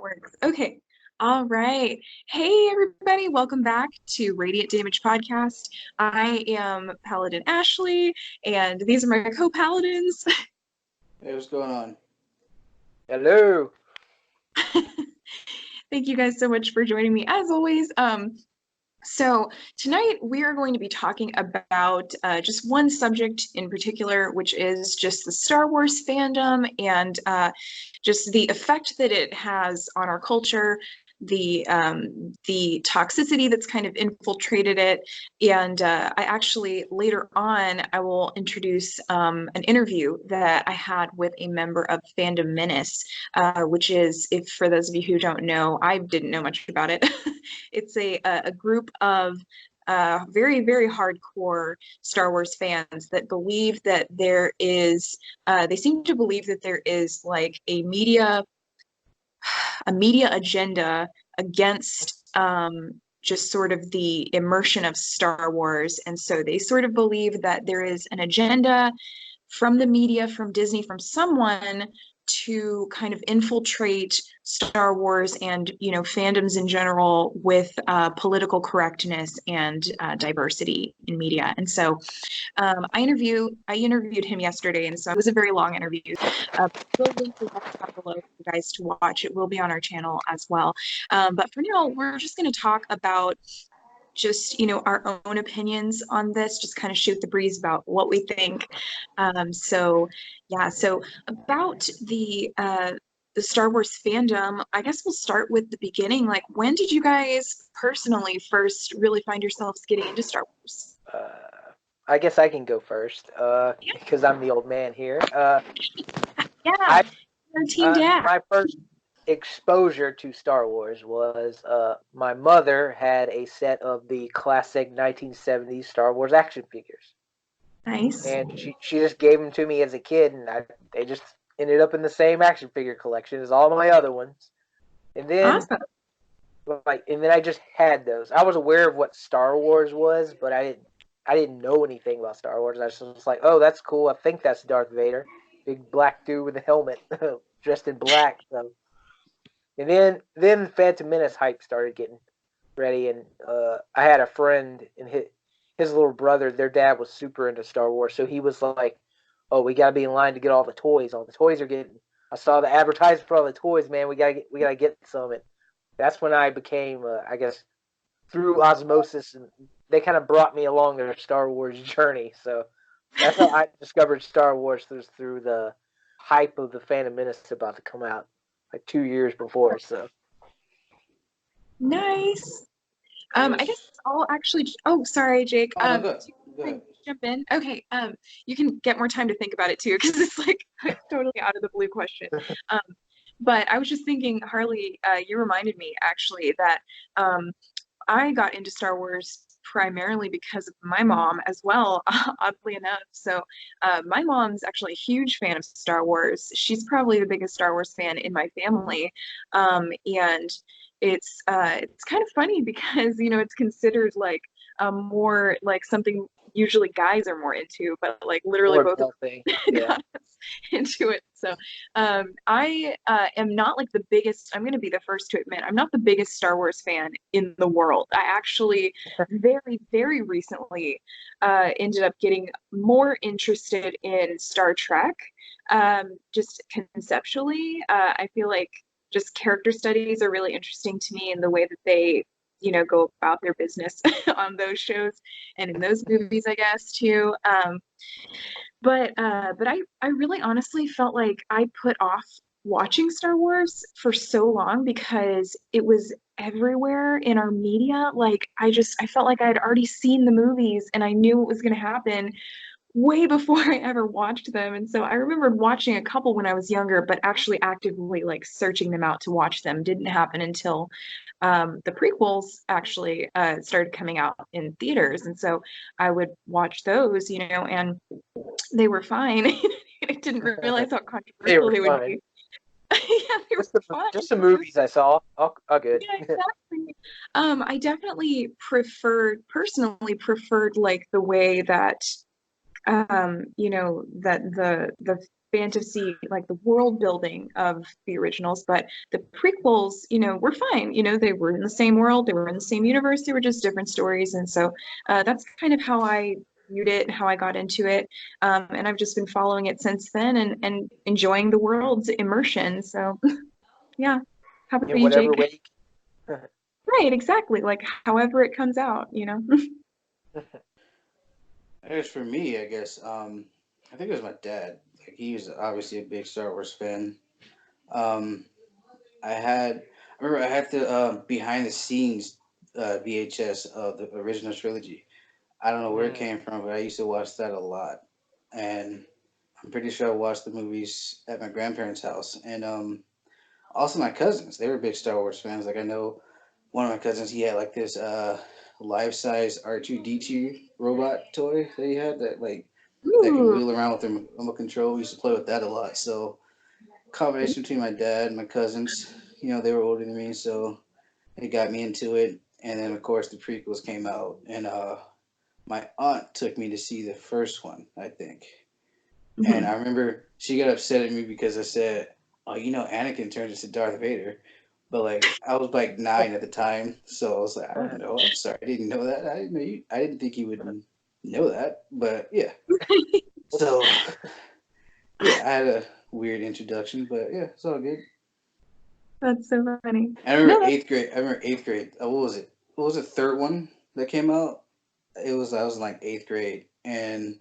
Works. Okay. All right. Hey, everybody. Welcome back to Radiant Damage Podcast. I am Paladin Ashley, and these are my co-paladins. Hey, what's going on? Hello. Thank you guys so much for joining me, as always. So tonight we are going to be talking about just one subject in particular, which is just the Star Wars fandom and just the effect that it has on our culture, the toxicity that's kind of infiltrated it. And I actually, later on, I will introduce an interview that I had with a member of Fandom Menace, which is, if for those of you who don't know, I didn't know much about it. It's a group of very, very hardcore Star Wars fans that believe that there is, they seem to believe that there is like a media agenda against just sort of the immersion of Star Wars. And so they sort of believe that there is an agenda from the media, from Disney, from someone to kind of infiltrate Star Wars and, you know, fandoms in general with political correctness and diversity in media. And so I interviewed him yesterday, and so it was a very long interview. We'll link the down below for you guys to watch. It will be on our channel as well. But for now, we're just going to talk about just, you know, our own opinions on this, just kind of shoot the breeze about what we think. So about the Star Wars fandom, I guess we'll start with the beginning. Like, when did you guys personally first really find yourselves getting into Star Wars? I guess I can go first because I'm the old man here. Yeah, you're Team Dad. My first exposure to Star Wars was my mother had a set of the classic 1970s Star Wars action figures. Nice. And she just gave them to me as a kid, and they just ended up in the same action figure collection as all my other ones. And then, Awesome. and then I just had those. I was aware of what Star Wars was, but I didn't know anything about Star Wars. I was just like, oh, that's cool. I think that's Darth Vader, big black dude with a helmet, dressed in black. So. And then Phantom Menace hype started getting ready, and I had a friend and his little brother. Their dad was super into Star Wars, so he was like, "Oh, we gotta be in line to get all the toys. All the toys are getting." I saw the advertisement for all the toys, man. We gotta get some. And that's when I became, I guess, through osmosis, and they kind of brought me along their Star Wars journey. So that's how I discovered Star Wars through the hype of the Phantom Menace about to come out like 2 years before. So Nice. I guess I'll actually. Oh, sorry, Jake. No, go ahead. Jump in. Okay. You can get more time to think about it too, because it's like a totally out of the blue question. But I was just thinking, Harley, you reminded me actually that I got into Star Wars primarily because of my mom as well, oddly enough. So my mom's actually a huge fan of Star Wars. She's probably the biggest Star Wars fan in my family. And it's kind of funny because, you know, it's considered like more like something usually guys are more into, but like literally both of them got us into it. So I am not like the biggest, I'm going to be the first to admit, I'm not the biggest Star Wars fan in the world. I actually very, very recently ended up getting more interested in Star Trek. Just conceptually, I feel like just character studies are really interesting to me in the way that they, you know, go about their business on those shows and in those movies, I guess, too. But I really honestly felt like I put off watching Star Wars for so long because it was everywhere in our media. Like I felt like I had already seen the movies and I knew what was going to happen way before I ever watched them. And so I remembered watching a couple when I was younger, but actually actively like searching them out to watch them didn't happen until the prequels actually started coming out in theaters. And so I would watch those, you know, and they were fine. I didn't realize how controversial they would be. Yeah, they were fun. Just the movies I saw. All good. Yeah, exactly. I definitely personally preferred like the way that you know, that the fantasy, like the world building of the originals, but the prequels, were fine. They were in the same world, they were in the same universe, they were just different stories. And so that's kind of how I viewed it, how I got into it. And I've just been following it since then and enjoying the world's immersion. So yeah. How about In you, whatever Jake? way. Right, exactly. Like however it comes out. I guess for me, I think it was my dad. Like he was obviously a big Star Wars fan. Um, I remember I had the behind the scenes VHS of the original trilogy. I don't know where it Mm. came from, but I used to watch that a lot, and I'm pretty sure I watched the movies at my grandparents' house, and also my cousins. They were big Star Wars fans. Like I know one of my cousins, he had like this life size R2D2 robot toy that he had that can Ooh. wheel around with the remote control. We used to play with that a lot. So combination between my dad and my cousins, they were older than me, so it got me into it. And then of course the prequels came out, and my aunt took me to see the first one, I think. And Mhm. I remember she got upset at me because I said, "Oh, Anakin turns into Darth Vader." But like I was like 9 at the time, so I was like, "I don't know. I'm sorry, I didn't know that. I didn't know you. I didn't think you would know that." But yeah, so yeah, I had a weird introduction, but yeah, it's all good. That's so funny. I remember No, eighth grade. I remember eighth grade. What was it? What was the third one that came out? I was in like eighth grade, and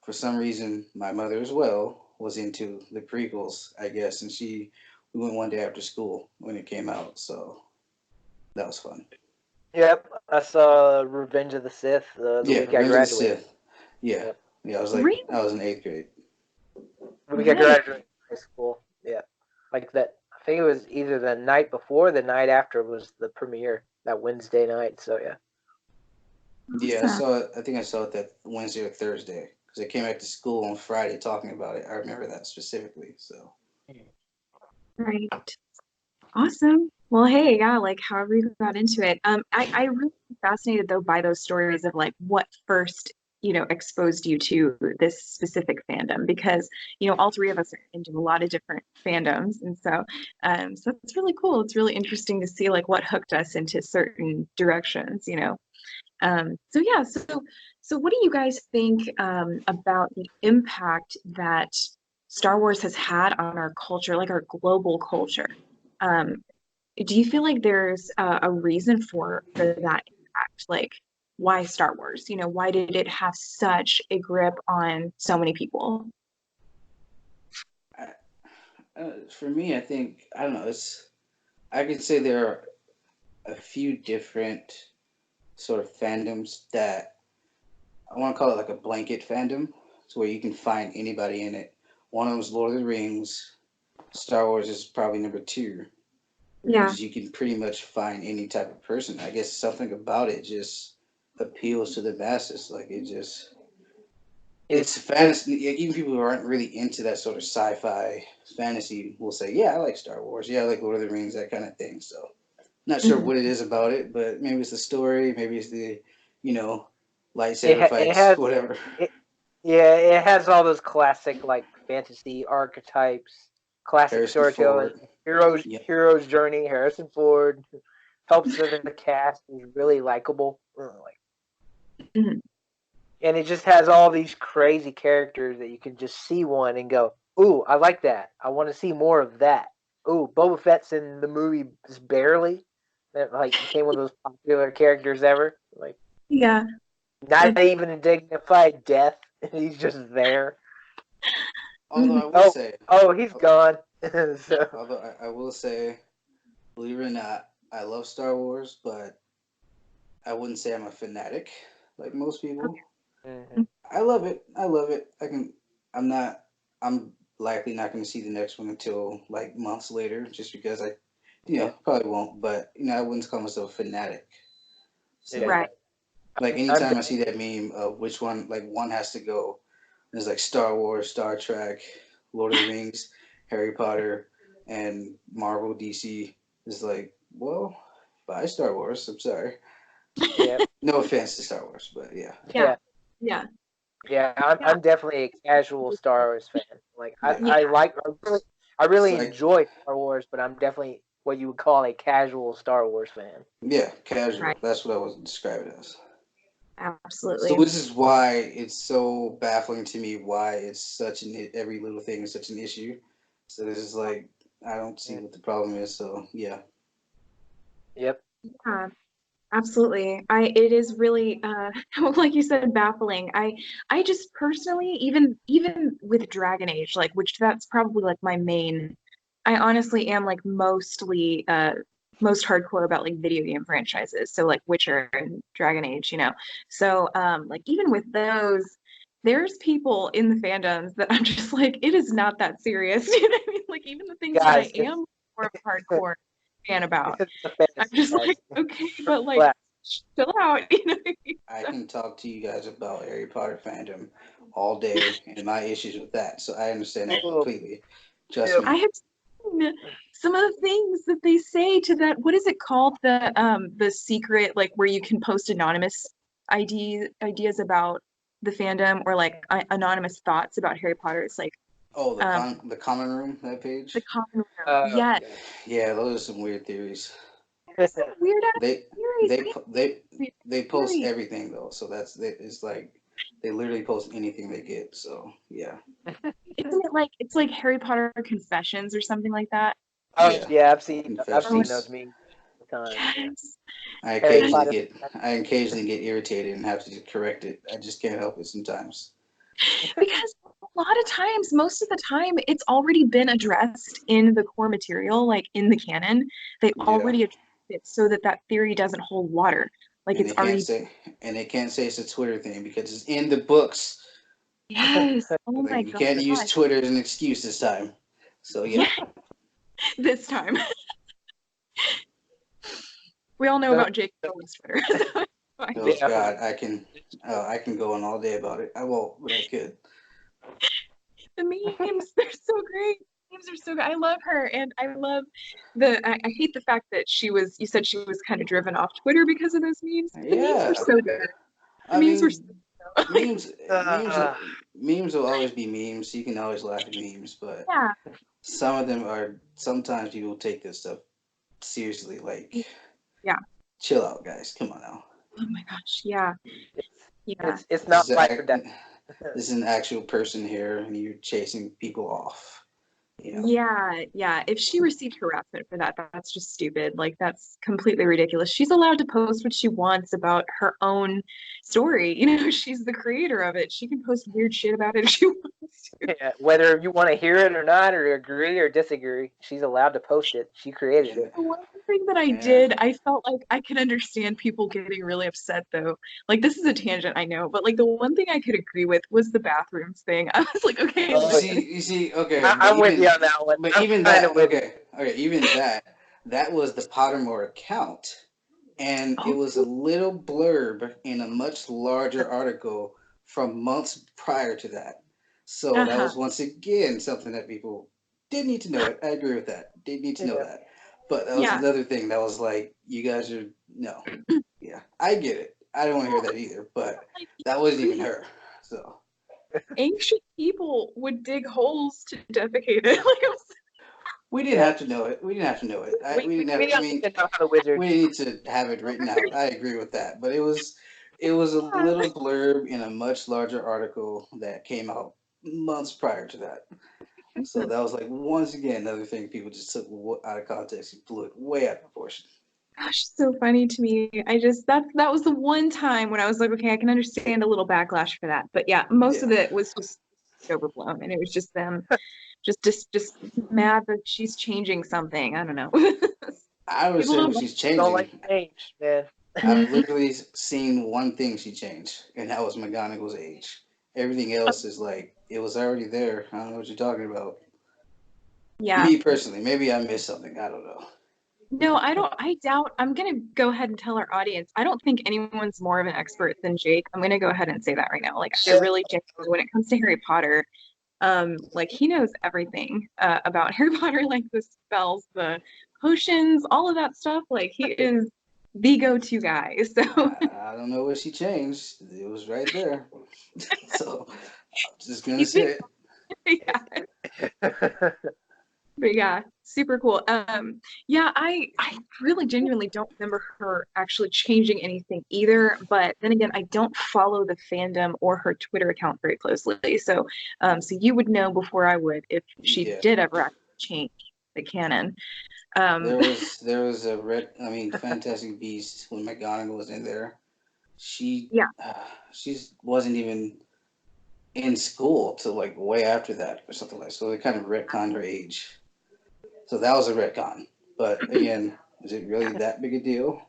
for some reason, my mother as well was into the prequels, I guess, and we went one day after school when it came out, so that was fun. Yep, I saw Revenge of the Sith the Yeah, week I Revenge of the graduated. Sith. Yeah, Yep. yeah, really I was in eighth grade. The week I nice. graduated high school. Yeah, like that. I think it was either the night before, or the night after was the premiere that Wednesday night. So yeah. Yeah, I Awesome. saw it. I think I saw it that Wednesday or Thursday because I came back to school on Friday talking about it. I remember that specifically. So Right. Awesome. Well, hey, yeah, like however you got into it. I really am fascinated though by those stories of like what first, exposed you to this specific fandom because, all three of us are into a lot of different fandoms. And so it's really cool. It's really interesting to see like what hooked us into certain directions. So yeah, so what do you guys think about the impact that Star Wars has had on our culture, like our global culture? Um, do you feel like there's a reason for that impact? Like, why Star Wars? Why did it have such a grip on so many people? I, for me, I think I don't know. I could say there are a few different sort of fandoms that I want to call it like a blanket fandom, to where you can find anybody in it. One of them is Lord of the Rings. Star Wars is probably number two, Yeah. because you can pretty much find any type of person. I guess something about it just appeals to the masses. Like it's It's fantasy. Even people who aren't really into that sort of sci-fi fantasy will say, "Yeah, I like Star Wars. Yeah, I like Lord of the Rings, that kind of thing." So, not sure Mhm. what it is about it, but maybe it's the story, maybe it's the, you know, lightsaber it fights, has whatever. it yeah, it has all those classic like fantasy archetypes, classic Harrison storytelling, Ford. Yep. hero's journey. Harrison Ford helps the cast is really likable. Like, Mhm. and it just has all these crazy characters that you can just see one and go, "Ooh, I like that. I want to see more of that." Ooh, Boba Fett's in the movie just barely. That like became one of those popular characters ever. Like Yeah. not That's, even a dignified death. He's just there. Although mhm. I will Oh, say, oh, he's gone. So although I will say, believe it or not, I love Star Wars, but I wouldn't say I'm a fanatic like most people. mhm. I love it. I love it. I can. I'm not. I'm likely not going to see the next one until like months later, just because Yeah, probably won't. But I wouldn't call myself a fanatic. yeah. So Right. like I'm anytime I see that meme of which one, like one has to go, there's like Star Wars, Star Trek, Lord of the Rings, Harry Potter, and Marvel, DC. Is like, well, buy Star Wars. I'm sorry. yeah, No offense to Star Wars, but yeah. Yeah. yeah. Yeah. Yeah, Yeah. I'm definitely a casual Star Wars fan. Like Yeah. I It's really like, enjoy Star Wars, but I'm definitely what you would call a casual Star Wars fan. yeah, casual. Right. That's what I was describing as. So Absolutely. which is why it's so baffling to me why it's such every little thing is such an issue. So this is like I don't see Mm. what the problem is. So yeah, Yep. Yeah. Absolutely. It is really like you said, baffling. I just personally, even with Dragon Age, like which that's probably like my main, I honestly am like most hardcore about like video game franchises. So like Witcher and Dragon Age, you know. So like even with those, there's people in the fandoms that I'm just like, it is not that serious. You know what I mean? Like even the things that I Guys, am more of a hardcore fan about. it's a I'm fantasy, just guys. like, okay, but like, Relax. chill out, you know what I mean? I So, can talk to you guys about Harry Potter fandom all day and my issues with that. So I understand that Oh, completely. Trust yep. I me. have seen some of the things that they say to that. What is it called? The secret, like where you can post anonymous ideas about the fandom or like anonymous thoughts about Harry Potter. It's like Oh, um the common room that page. the common room. Oh, Yes, Yeah, those are some weird theories. there's some weird ass They theories. they I po- they hate they post theories. everything though, so it's like they literally post anything they get. So yeah, Isn't it like it's like Harry Potter confessions or something like that? oh yeah, yeah, I've Or like, seen those confessions. memes all the time. Yeah. yes. Harry I Potter. I occasionally get irritated and have to correct it. I just can't help it sometimes. Because a lot of times, most of the time, it's already been addressed in the core material, like in the canon. They Yeah, already addressed it so that that theory doesn't hold water. Like and it's already, they can't say it's a Twitter thing because it's in the books. yes. Oh Like my you can't use gosh. Twitter as an excuse this time. So yeah. Yeah, this time. We all know So, about Jake Rowling's Twitter. So it's fine. Oh yeah. God, I can go on all day about it. I won't, but I could. The memes, they're so great. Memes are so good. I love her, and I love I hate the fact that you said she was kind of driven off Twitter because of those memes. The memes were Yeah, so good. The I memes were so mean, good. Like, memes Uh, memes will always be memes. You can always laugh at memes, but yeah, some of them are sometimes people take this stuff seriously. Like, yeah. chill out, guys. Come on now. Oh my gosh, yeah, yeah, it's This not is a, life or death. this is an actual person here, and you're chasing people off. You know. yeah. If she received harassment for that, that's just stupid. Like that's completely ridiculous. She's allowed to post what she wants about her own story. You know, she's the creator of it. She can post weird shit about it if she wants to. Yeah, whether you want to hear it or not, or agree or disagree, she's allowed to post it. She created And it. The one thing that I yeah, did, I felt like I could understand people getting really upset though. Like this is a tangent, I know, but like the one thing I could agree with was the bathrooms thing. I was like, okay, Oh, listen. you see, okay, I'm with you on that one. but I'm even kind of that, with you. okay, even that was the Pottermore account, and it Oh, was a little blurb in a much larger article from months prior to that. So that uh-huh. was once again something that people did need to know. It. I agree with that. Did need to know Yeah. that. But that was Yeah. another thing that was like, you guys are no, yeah, I get it. I don't want to hear that either. But Like that wasn't even really her. So. ancient people would dig holes to defecate it. Like it was, We didn't Yeah. have to know it. We didn't have to know it. We didn't We have. I don't mean, need to know how the wizard. we didn't need to have it written out. I agree with that. But it was a yeah. little blurb in a much larger article that came out months prior to that. So that was like once again another thing people just took out of context and blew it way out of proportion. Gosh, so funny to me. I just that was the one time when I was like, okay, I can understand a little backlash for that. But yeah, most of Yeah, it was just overblown, and it was just them just mad that she's changing something. I don't know. I would People say don't what like. she's Don't like changing. change, man. I've Mhm. literally seen one thing she changed, and that was McGonagall's age. Everything else is like it was already there. I don't know what you're talking about. Yeah. Me personally, maybe I missed something. I don't know. No, I don't. I doubt. I'm gonna go ahead and tell our audience. I don't think anyone's more of an expert than Jake. I'm gonna go ahead and say that right now. Like, I Yeah. really, genuinely, when it comes to Harry Potter, like he knows everything about Harry Potter, like the spells, the potions, all of that stuff. Like he is the go-to guy. So I don't know what she changed. It was right there. So I'm just gonna say it. Yeah. But yeah, super cool. Yeah, I really genuinely don't remember her actually changing anything either. But then again, I don't follow the fandom or her Twitter account very closely. So you would know before I would if she Yeah. did ever actually change the canon. There was a Fantastic Beasts when McGonagall was in there. She Yeah. she wasn't even in school till like way after that or something like. So they kind of retconned her age. So that was a retcon. But again, is it really that big a deal?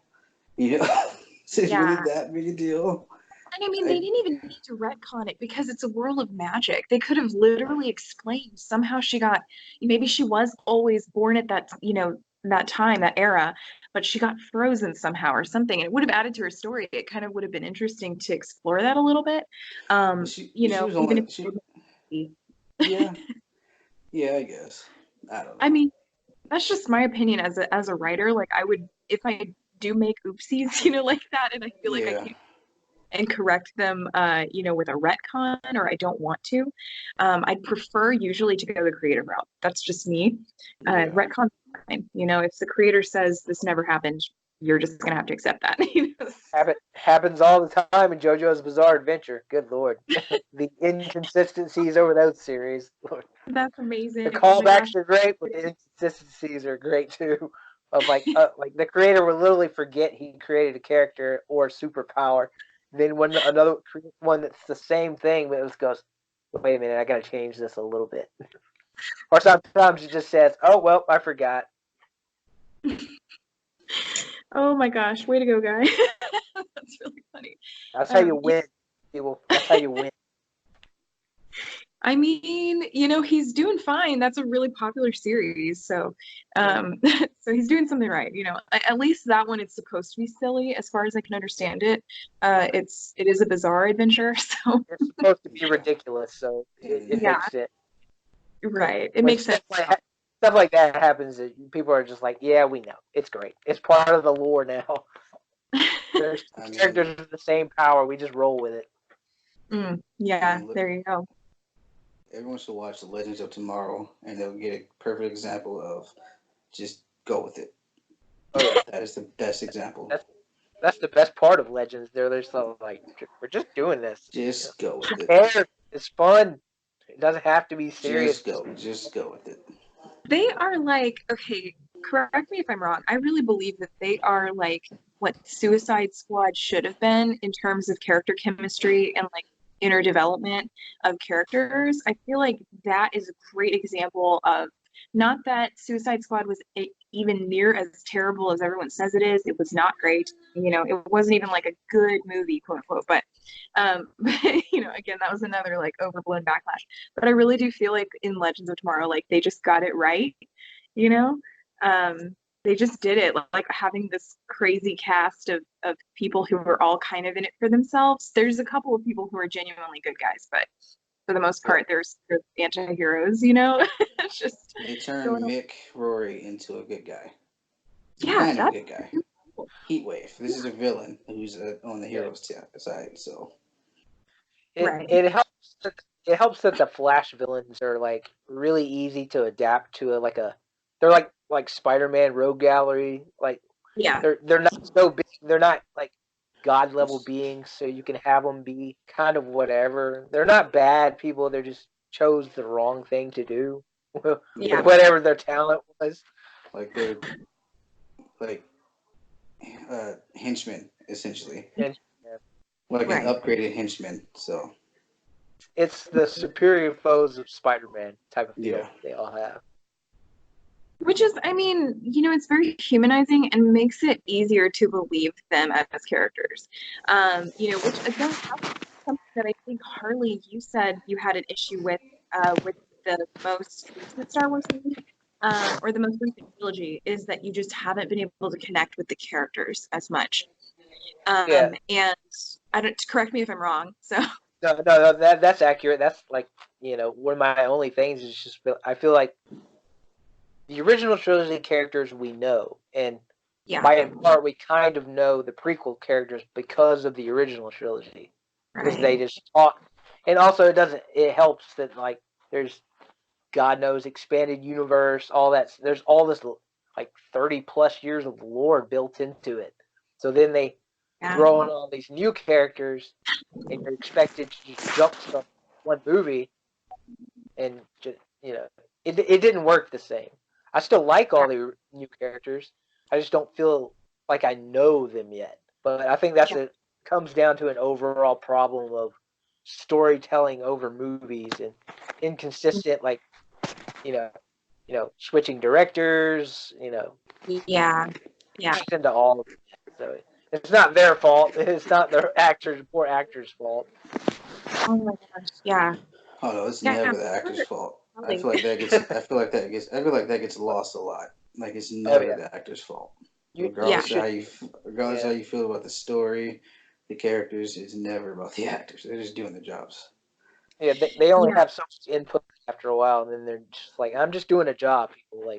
You know, is it really Yeah. that big a deal? And I mean, they didn't even need to retcon it because it's a world of magic. They could have literally explained somehow maybe she was always born at that, that time, that era, but she got frozen somehow or something. And it would have added to her story. It kind of would have been interesting to explore that a little bit. She was Even only if yeah, I guess. I don't I know. mean, that's just my opinion as a writer. Like I would, if I do make oopsies, like that, and I feel like I Yeah. can't and correct them, with a retcon, or I don't want to. I'd prefer usually to go the creative route. That's just me. Yeah. Retcon, fine. If the creator says this never happened, you're just gonna have to accept that. Happens all the time in JoJo's Bizarre Adventure. Good lord, the inconsistencies over those series. Lord. That's amazing. The Oh my gosh. callbacks are great, but the inconsistencies are great too. Of like the creator will literally forget he created a character or a superpower. Then when another one that's the same thing, but it just goes, wait a minute, I gotta change this a little bit. Or sometimes it just says, oh well, I forgot. Oh my gosh, way to go, guy. That's really funny. That's how you win. That's how you win. I mean, he's doing fine. That's a really popular series, so so he's doing something right. At least that one it's supposed to be silly, as far as I can understand it. It is a bizarre adventure, so It's supposed to be ridiculous, so it yeah, makes sense. right. It When makes sense. stuff like that happens, people are just like, yeah, we know. It's great. It's part of the lore now. There's characters with the same power. We just roll with it. Yeah, there you go. Everyone should watch The Legends of Tomorrow, and they'll get a perfect example of just go with it. Oh yeah, that is the best example. That's the best part of Legends. They're so like, we're just doing this. Just go with it. It's fun. It doesn't have to be serious. Just go with it. They are like, okay, correct me if I'm wrong. I really believe that they are like what Suicide Squad should have been in terms of character chemistry and like inner development of characters. I feel like that is a great example of, not that Suicide Squad was even near as terrible as everyone says it is. It was not great. It wasn't even like a good movie, quote unquote. But again, that was another like overblown backlash. But I really do feel like in Legends of Tomorrow, like they just got it right. You know, they just did it. Like having this crazy cast of people who are all kind of in it for themselves. There's a couple of people who are genuinely good guys, but for the most part, there's anti-heroes, It's just they turned Mick Rory into a good guy. Yeah, kind of a good guy. Cool. Heatwave. This is a villain who's on the hero's side, so it helps. It helps that the Flash villains are like really easy to adapt to. They're like Spider-Man Rogue Gallery. Like they're not so big. They're not like god level beings, so you can have them be kind of whatever. They're not bad people. They just chose the wrong thing to do. Whatever their talent was. Like they're like henchmen essentially. Like an upgraded henchman. So it's the superior foes of Spider-Man type of feel they all have. Which is, I mean, it's very humanizing and makes it easier to believe them as characters. Which again, something that I think, Harley, you said you had an issue with the most recent Star Wars movie, or the most recent trilogy, is that you just haven't been able to connect with the characters as much. And I don't, correct me if I'm wrong. So no, that's accurate. That's like, one of my only things is just I feel like the original trilogy characters we know, and by part we kind of know the prequel characters because of the original trilogy, because they just talk. And also, it helps that like there's God knows expanded universe, all that. There's all this like 30 plus years of lore built into it. So then they throw in all these new characters, and you're expected to just jumpstart one movie, and just it didn't work the same. I still like all the new characters. I just don't feel like I know them yet. But I think comes down to an overall problem of storytelling over movies and inconsistent, like switching directors, Yeah. into all of it. So it's not their fault. It's not their poor actors' fault. Oh my gosh. Yeah. Oh no, it's never the actor's fault. I feel like that gets lost a lot. Like it's never the actor's fault. Regardless of how you feel about the story, the characters, it's never about the actors. They're just doing their jobs. Yeah, they only have so much input after a while, and then they're just like, I'm just doing a job. People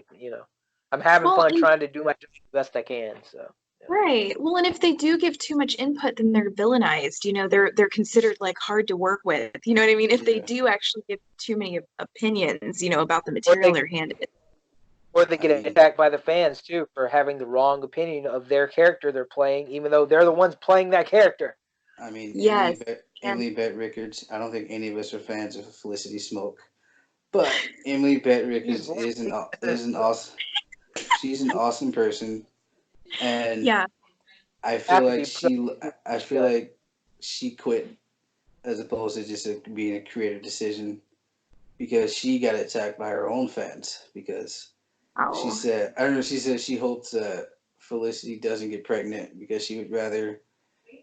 I'm having fun trying to do my job the best I can. So. Right. Well, and if they do give too much input, then they're villainized. They're considered like hard to work with. You know what I mean? If they do actually give too many opinions, about the material they're handed. Or they get attacked by the fans too for having the wrong opinion of their character they're playing, even though they're the ones playing that character. I mean, yes. Emily Bett Rickards. I don't think any of us are fans of Felicity Smoke, but Emily Bett Rickards is an awesome. She's an awesome person. And I feel like she quit as opposed to just being a creative decision because she got attacked by her own fans because she said she hopes that Felicity doesn't get pregnant because she would rather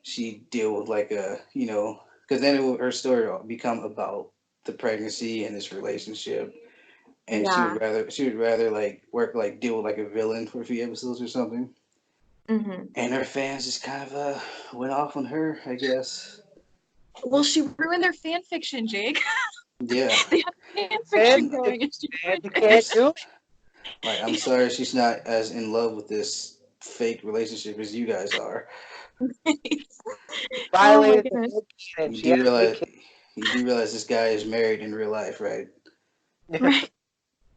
she deal with like because then her story will become about the pregnancy and this relationship. And she would rather like deal with like a villain for a few episodes or something. Mm-hmm. And her fans just kind of went off on her, I guess. Well, she ruined their fan fiction, Jake. Yeah. They have fan fiction going. You can't do it. Like, I'm sorry she's not as in love with this fake relationship as you guys are. Violated you do realize this guy is married in real life, right? Right.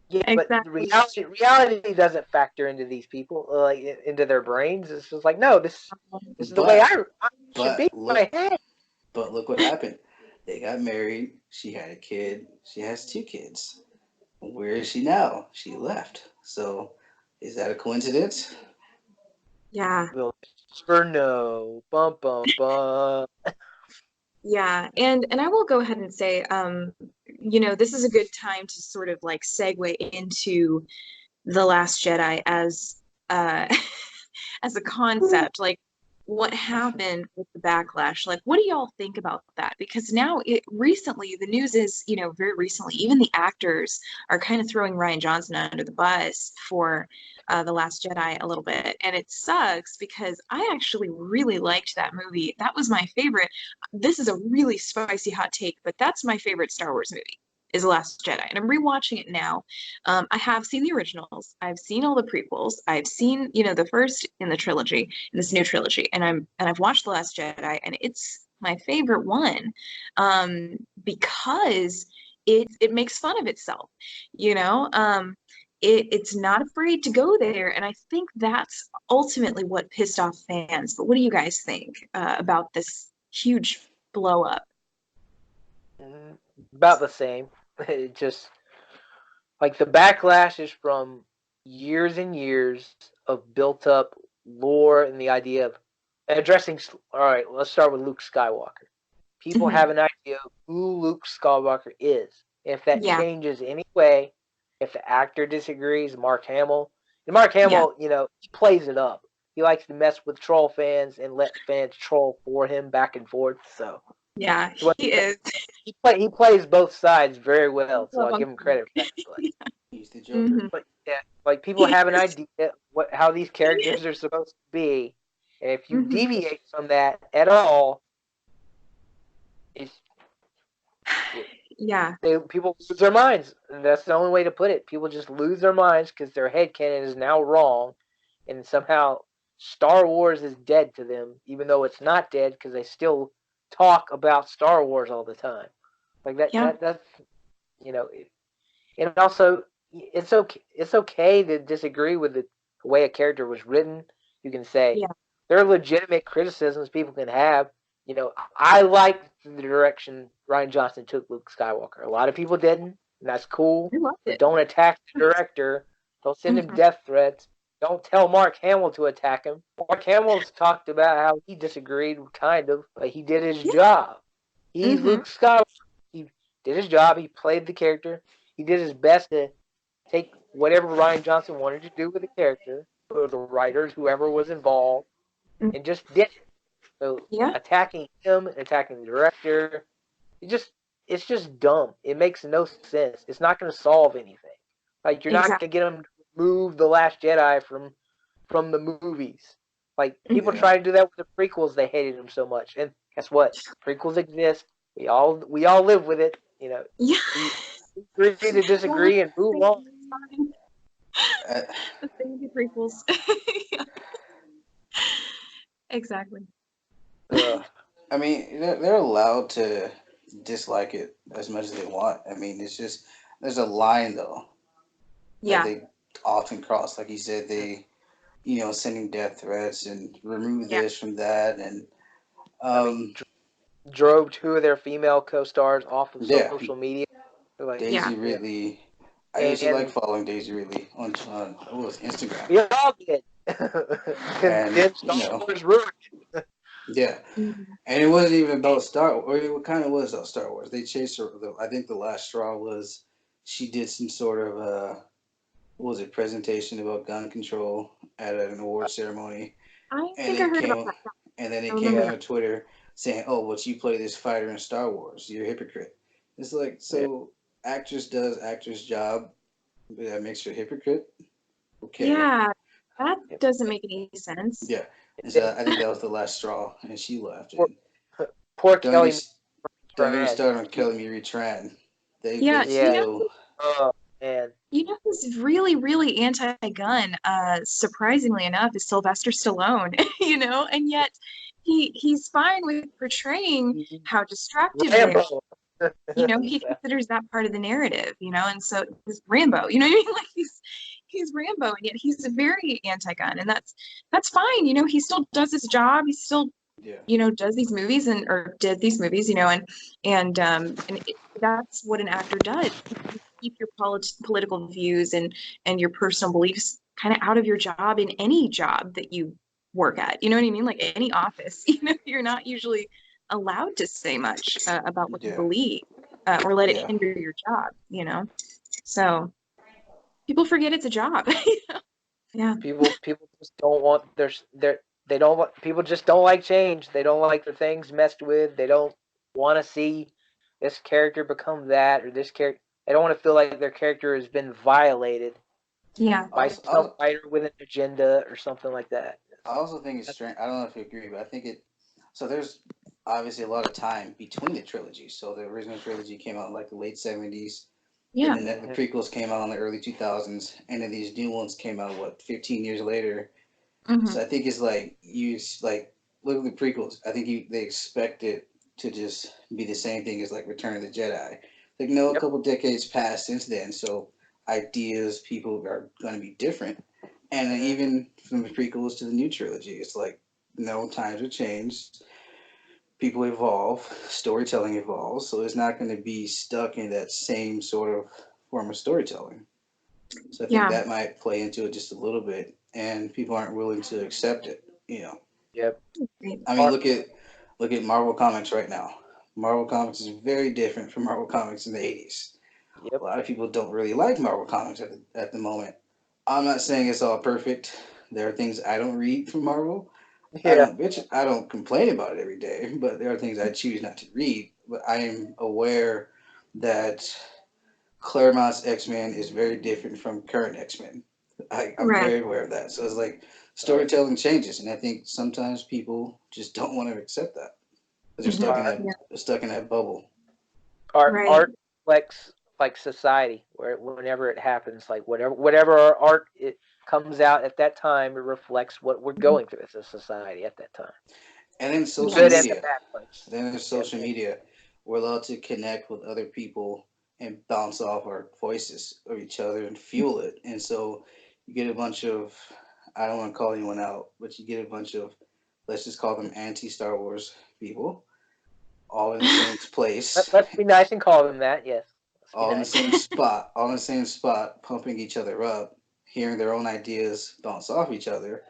Yeah, exactly. But reality doesn't factor into these people, like into their brains. It's just like, no, this is the way I should be in my head. But look what happened. They got married. She had a kid. She has 2 kids. Where is she now? She left. So, is that a coincidence? Yeah. No. Bum bum bum. Yeah, and I will go ahead and say, this is a good time to sort of like segue into The Last Jedi as as a concept. Like, what happened with the backlash? Like, what do y'all think about that? Because now, recently, the news is, very recently, even the actors are kind of throwing Rian Johnson under the bus for The Last Jedi a little bit. And it sucks because I actually really liked that movie. That was my favorite. This is a really spicy hot take, but that's my favorite Star Wars movie. Is The Last Jedi, and I'm rewatching it now. I have seen the originals. I've seen all the prequels. I've seen, the first in the trilogy, in this new trilogy, and I've watched The Last Jedi, and it's my favorite one, because it makes fun of itself, it's not afraid to go there, and I think that's ultimately what pissed off fans. But what do you guys think about this huge blow up? About the same. It just like the backlash is from years and years of built up lore and the idea of addressing. All right, let's start with Luke Skywalker. People have an idea of who Luke Skywalker is. If that changes anyway, if the actor disagrees, Mark Hamill, he plays it up. He likes to mess with troll fans and let fans troll for him back and forth. So yeah, he is. He plays both sides very well, so I'll give him credit for that. He's the Joker. But like people have an idea how these characters are supposed to be, and if you deviate from that at all, people lose their minds. And that's the only way to put it. People just lose their minds because their headcanon is now wrong, and somehow Star Wars is dead to them, even though it's not dead because they still talk about Star Wars all the time. Like that. Yeah. That's you know, and also it's okay to disagree with the way a character was written. You can say Yeah. there are legitimate criticisms people can have. I like the direction Ryan Johnson took Luke Skywalker. A lot of people didn't, and that's cool. I loved But it. don't attack the director. Don't send him Mhm. death threats. Don't tell Mark Hamill to attack him. Mark Hamill's talked about how he disagreed, kind of, but he did his Yeah. job. He's Mhm. Luke Skywalker. He did his job. He played the character. He did his best to take whatever Ryan Johnson wanted to do with the character, or the writers, whoever was involved, and just did it. So Yeah. attacking him, attacking the director, it's just dumb. It makes no sense. It's not going to solve anything. Like you're not going to Exactly. get them to remove the Last Jedi from the movies. Like people Yeah. try to do that with the prequels. They hated them so much, and guess what? Prequels exist. We all live with it. Yeah. We agree to Well, disagree and move on. it's fine. Uh, The thing with prequels. Yeah. Exactly. Ugh. I mean, they're allowed to dislike it as much as they want. I mean, it's just there's a line though that Yeah. they often cross. Like you said, sending death threats and remove Yeah. this from that, and I mean, um, drove two of their female co-stars off of yeah, social media. They're like, Yeah. Daisy yeah, Ridley. I used to like and following Daisy Ridley on what was it, Instagram, we all did. And and then Star Wars ruined. yeah, Mhm. and it wasn't even about Star Wars. Or it kind of was about Star Wars. They chased her. I think the last straw was she did some sort of what was it, presentation about gun control at an award ceremony, I and think I it heard about came that. and then I it came remember out Yeah, that. on Twitter saying, "Oh, but you play this fighter in Star Wars. You're a hypocrite." It's like, yeah. so actress does actress job, but that makes her a hypocrite. Okay, Yeah, that Yeah. doesn't make any sense. yeah. And Then so I think that was the last straw, and she left. poor, And poor don't Kelly get don't get me Tran. started on Kelly Marie Tran. They Yeah, Yeah. still Oh man. who's really, really anti-gun, surprisingly enough, is Sylvester Stallone, and yet he's fine with portraying how destructive they are. Rambo. He considers that part of the narrative, and so he's Rambo, you know what I mean? Like he's Rambo, and yet he's very anti-gun, and that's fine, he still does his job, he still yeah does these movies or did these movies, that's what an actor does. You keep your political views and your personal beliefs kind of out of your job in any job that you work at. You know what I mean? Like any office, you're not usually allowed to say much about what you yeah believe or let it yeah. hinder your job. So people forget it's a job. Yeah. People just don't want they don't want people just don't like change. They don't like their things messed with. They don't want to see this character become that or this character. They don't want to feel like their character has been violated Yeah. by Also, some writer with an agenda or something like that. I also think it's strange. I don't know if you agree, but I think it. So there's obviously a lot of time between the trilogies. So the original trilogy came out in like the late '70s. Then Yeah. the prequels came out in the early 2000s, and then these new ones came out 15 years later. Hmm. So I think it's like look at the prequels. I think they expect it to just be the same thing as like Return of the Jedi. Like no, a Yep. couple decades passed since then, so ideas, people are going to be different. And then Mm-hmm. even from the prequels to the new trilogy, it's like no, times have changed, people evolve, storytelling evolves, so it's not going to be stuck in that same sort of form of storytelling. So I think Yeah. that might play into it just a little bit, and people aren't willing to accept it. Yep. I mean, Art. look at Marvel Comics right now. Marvel Comics is very different from Marvel Comics in the '80s. A Yep. lot of people don't really like Marvel Comics at the moment. I'm not saying it's all perfect. There are things I don't read from Marvel. Yeah. I don't complain about it every day, but there are things I choose not to read. But I am aware that Claremont's X-Men is very different from current X-Men. I'm Right. very aware of that. So it's like storytelling changes, and I think sometimes people just don't want to accept that. They're Hmm. stuck in Art. that Yeah. they're stuck in that bubble. Right. Art reflects like society, where whenever it happens, like whatever our art it comes out at that time, it reflects what we're Mhm. going through as a society at that time, And then social good and Yes. the media. bad parts. Then there's Yep. social media. we're allowed to connect with other people and bounce off our voices of each other and fuel it. And so you get a bunch of, I don't want to call anyone out, but you get a bunch of, let's just call them anti Star Wars people, all in the same place, Let's be nice and call them that. Yes. Let's be all in the nice. same spot, all in the same spot, pumping each other up, hearing their own ideas bounce off each other,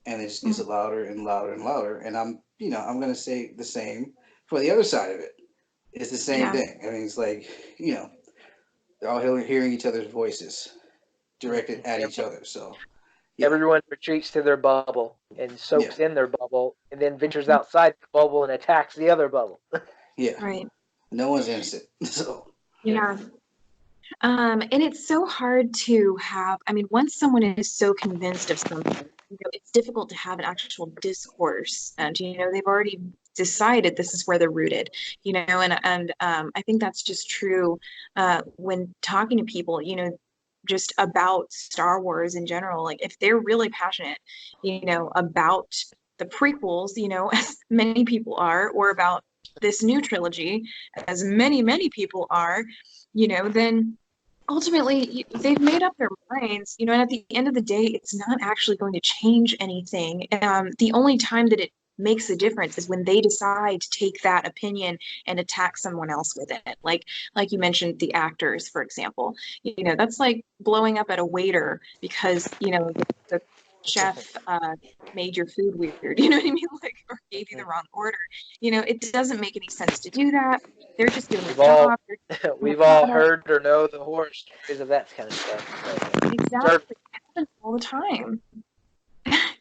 and it just gets louder and louder and louder. And I'm gonna say the same for the other side of it. It's the same Yeah. thing. I mean, it's like, they're all hearing each other's voices directed at each other. So, yeah, Everyone retreats to their bubble and yeah, soaks in their bubble, and then ventures outside the bubble and attacks the other bubble. yeah. Right. No one's innocent. So, Yeah. And it's so hard to have, I mean, once someone is so convinced of something, it's difficult to have an actual discourse. And, they've already decided this is where they're rooted, and I think that's just true when talking to people, just about Star Wars in general. Like, if they're really passionate, about the prequels, as many people are, or about this new trilogy, as many, many people are, then ultimately they've made up their minds, and at the end of the day, it's not actually going to change anything. The only time that it makes a difference is when they decide to take that opinion and attack someone else with it. Like you mentioned, the actors, for example, that's like blowing up at a waiter because, the chef made your food weird, you know what I mean? Like, or gave you the wrong order. It doesn't make any sense to do that. They're just doing their job. We've all heard or know the horror stories of that kind of stuff. So, Exactly. It happens all the time.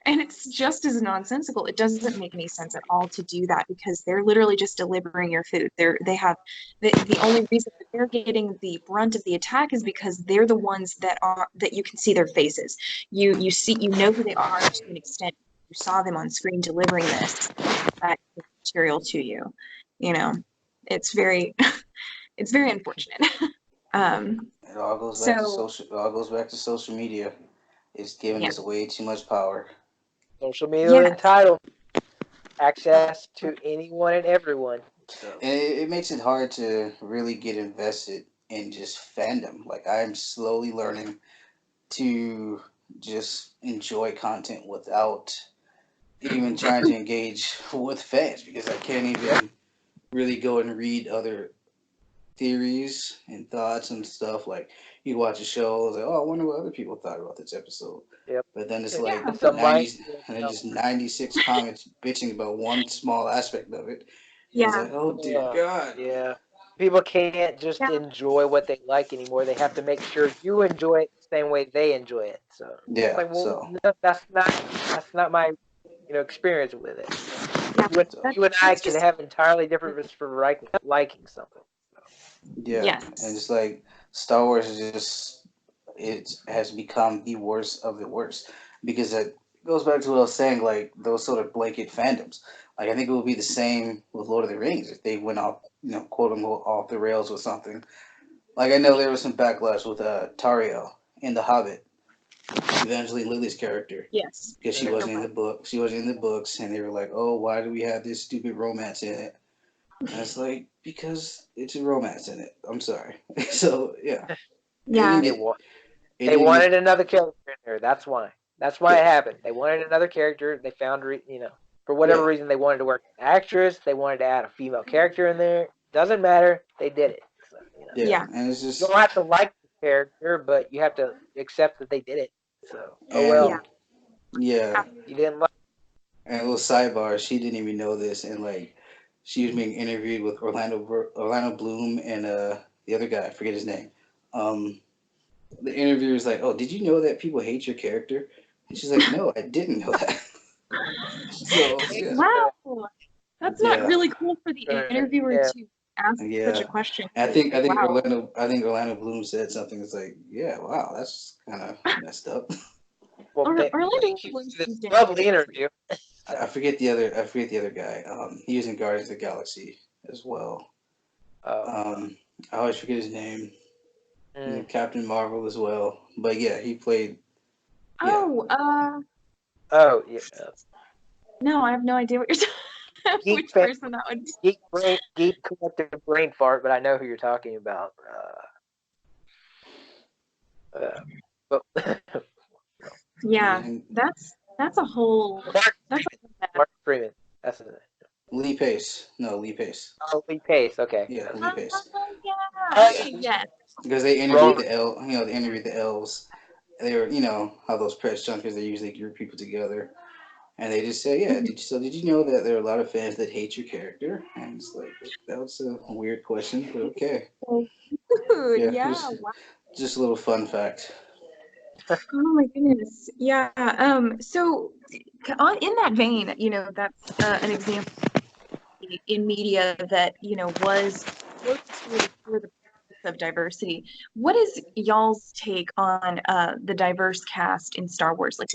And it's just as nonsensical. It doesn't make any sense at all to do that because they're literally just delivering your food. They have the only reason that they're getting the brunt of the attack is because they're the ones that you can see their faces. You know who they are to an extent. You saw them on screen delivering this material to you. It's very it's very unfortunate. it all goes back to So social. It all goes back to social media. It's giving yeah, us way too much power. social media yes, entitled access to anyone and everyone. So And it makes it hard to really get invested in just fandom. Like, I'm slowly learning to just enjoy content without even trying to engage with fans because I can't even really go and read other theories and thoughts and stuff. Like, you watch a show, it's like, oh, I wonder what other people thought about this episode. yep. But then it's And like some might, 90, and then just 96 comments bitching about one small aspect of it. And it's yeah, like, oh dear God. yeah. People can't just yeah, enjoy what they like anymore. They have to make sure you enjoy it the same way they enjoy it. So it's Yeah, like, well, so no, that's not my experience with it. yeah. You and, so you and I That's can just have entirely different reasons for liking something. yeah. And yes. it's like Star Wars is just, it has become the worst of the worst because it goes back to what I was saying, like those sort of blanket fandoms. Like, I think it would be the same with Lord of the Rings if they went off, quote unquote, off the rails with something. Like, I know there was some backlash with Tario in The Hobbit, Evangeline Lilly's character, Yes. because she I know wasn't in the that. book. She wasn't in the books, and they were like, "Oh, why do we have this stupid romance in it?" And it's like, because it's a romance in it. I'm sorry. So yeah, it didn't Yeah. They get. want It they didn't wanted get. another character in there. That's why. That's why Yeah, it happened. They wanted another character. They found for whatever yeah, reason they wanted to work an actress. They wanted to add a female character in there. Doesn't matter. They did it. So, yeah. Yeah. And it's you just, don't have to like the character, but you have to accept that they did it. So, oh Yeah. well. and yeah, You didn't like. and a little sidebar. She didn't even know this, and like, she was being interviewed with Orlando Bloom and the other guy. I forget his name. Um, the interviewer's like, "Oh, did you know that people hate your character?" And she's like, "No, I didn't know that." So yeah, Wow. That's not yeah, really cool for the interviewer Yeah. to ask such a yeah. question. And I Like, think wow. Orlando Bloom said something. It's like, yeah, wow, that's kind of messed up. Well, Orlando thank you Bloom for this seems to enjoy lovely it. interview. I So, forget the other guy. He was in Guardians of the Galaxy as well. oh, Um, I always forget his name. He's in mm, Captain Marvel as well. But yeah, he played. Yeah, Oh, oh yeah. no, I have no idea what you're talking. which person that would be. Geek collective brain fart, but I know who you're talking about. But Yeah, that's a whole. That's Mark Freeman. That's his name. Lee Pace. No, Lee Pace. Oh, Lee Pace. Okay. Yeah, Lee Pace. yeah. Okay, yes. Because they interviewed they interviewed the elves. They were, how those press junkers, they usually group people together. And they just say, yeah, did you know that there are a lot of fans that hate your character? And it's like, that was a weird question, but okay. Dude, yeah. Just a little fun fact. Oh my goodness. Yeah. So in that vein, that's an example in media that, was for the purpose of diversity. What is y'all's take on the diverse cast in Star Wars? Like